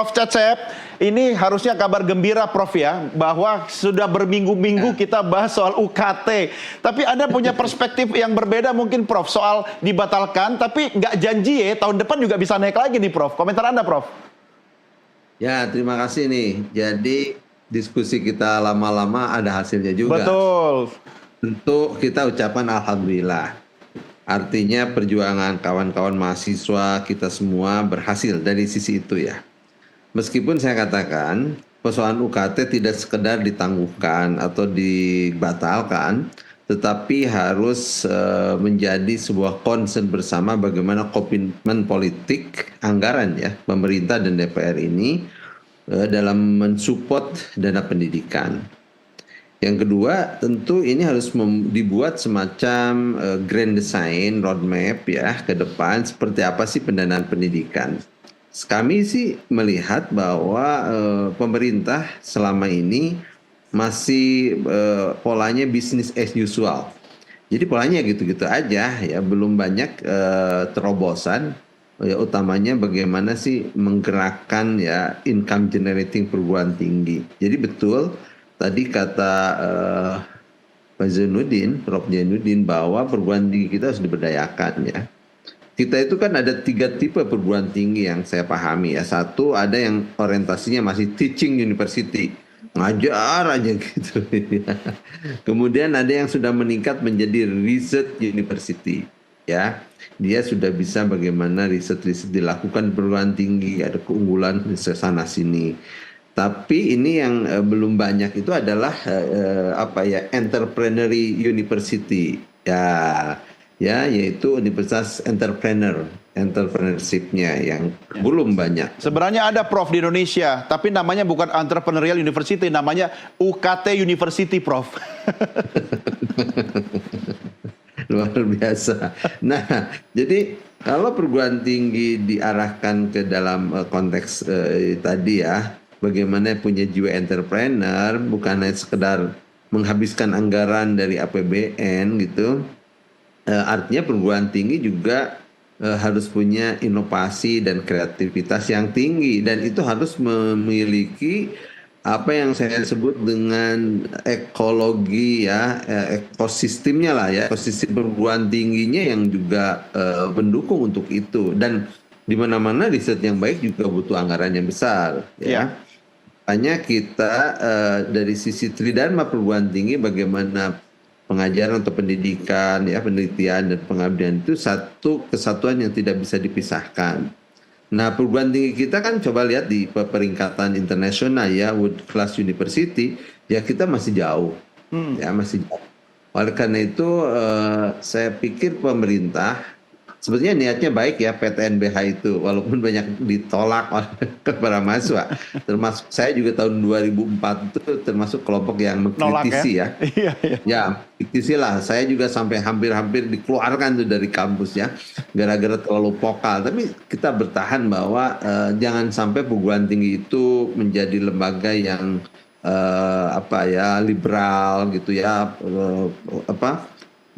Prof. Cecep, ini harusnya kabar gembira Prof ya, bahwa sudah berminggu-minggu kita bahas soal UKT. Tapi Anda punya perspektif yang berbeda mungkin Prof, soal dibatalkan, tapi nggak janji ya, tahun depan juga bisa naik lagi nih Prof. Komentar Anda Prof. Ya, terima kasih nih. Jadi diskusi kita lama-lama ada hasilnya juga. Betul. Tentu kita ucapan Alhamdulillah. Artinya perjuangan kawan-kawan mahasiswa kita semua berhasil dari sisi itu ya. Meskipun saya katakan persoalan UKT tidak sekedar ditangguhkan atau dibatalkan, tetapi harus menjadi sebuah concern bersama bagaimana komitmen politik anggaran ya pemerintah dan DPR ini dalam mensupport dana pendidikan. Yang kedua, tentu ini harus dibuat semacam grand design roadmap ya ke depan seperti apa sih pendanaan pendidikan. Kami sih melihat bahwa pemerintah selama ini masih polanya bisnis as usual. Jadi polanya gitu-gitu aja ya, belum banyak terobosan ya, utamanya bagaimana sih menggerakkan ya income generating perguruan tinggi. Jadi betul tadi kata Pak Zainuddin, Prof. Zainuddin bahwa perguruan tinggi kita harus diberdayakan ya. Kita itu kan ada 3 tipe perguruan tinggi yang saya pahami ya. Satu, ada yang orientasinya masih teaching university, ngajar aja gitu. Kemudian ada yang sudah meningkat menjadi research university ya. Dia sudah bisa bagaimana riset dilakukan di perguruan tinggi, ada keunggulan di sana sini. Tapi ini yang belum banyak itu adalah entrepreneurial university ya, yaitu universitas entrepreneurship-nya yang belum banyak. Sebenarnya ada Prof di Indonesia, tapi namanya bukan Entrepreneurial University, namanya UKT University Prof. Luar biasa. Nah, jadi kalau perguruan tinggi diarahkan ke dalam konteks tadi ya, bagaimana punya jiwa entrepreneur, bukan hanya sekedar menghabiskan anggaran dari APBN gitu. Artinya perguruan tinggi juga harus punya inovasi dan kreativitas yang tinggi, dan itu harus memiliki apa yang saya sebut dengan ekologi ya, ekosistemnya lah ya, ekosistem perguruan tingginya yang juga mendukung untuk itu. Dan di mana-mana riset yang baik juga butuh anggaran yang besar ya. Hanya kita dari sisi tridharma perguruan tinggi, bagaimana pengajaran atau pendidikan, ya penelitian dan pengabdian itu satu kesatuan yang tidak bisa dipisahkan. Nah, perguruan tinggi kita kan coba lihat di peringkatan internasional ya, World Class University, ya kita masih jauh, ya masih jauh. Oleh karena itu, saya pikir pemerintah sebetulnya niatnya baik ya, PTNBH itu, walaupun banyak ditolak oleh para mahasiswa. Termasuk saya juga tahun 2004 itu termasuk kelompok yang mengkritisi ya. Ya, kritisi lah. Saya juga sampai hampir-hampir dikeluarkan tuh dari kampus ya, gara-gara terlalu vokal. Tapi kita bertahan bahwa jangan sampai perguruan tinggi itu menjadi lembaga yang liberal gitu ya,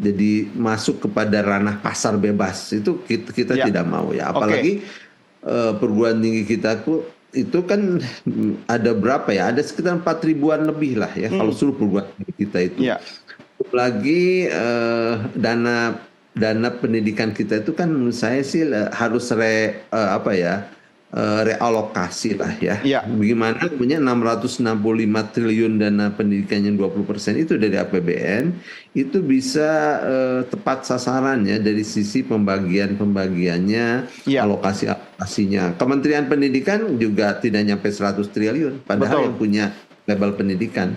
jadi masuk kepada ranah pasar bebas. Itu kita tidak mau ya, apalagi perguruan tinggi kita itu kan ada berapa ya, ada sekitar 4.000-an lebih lah ya kalau seluruh perguruan tinggi kita itu. Lagi dana pendidikan kita itu kan menurut saya sih harus realokasi lah ya. Bagaimana punya 665 triliun dana pendidikan yang 20% itu dari APBN, itu bisa tepat sasaran ya dari sisi pembagiannya, alokasinya. Kementerian Pendidikan juga tidak nyampe 100 triliun, padahal yang punya level pendidikan.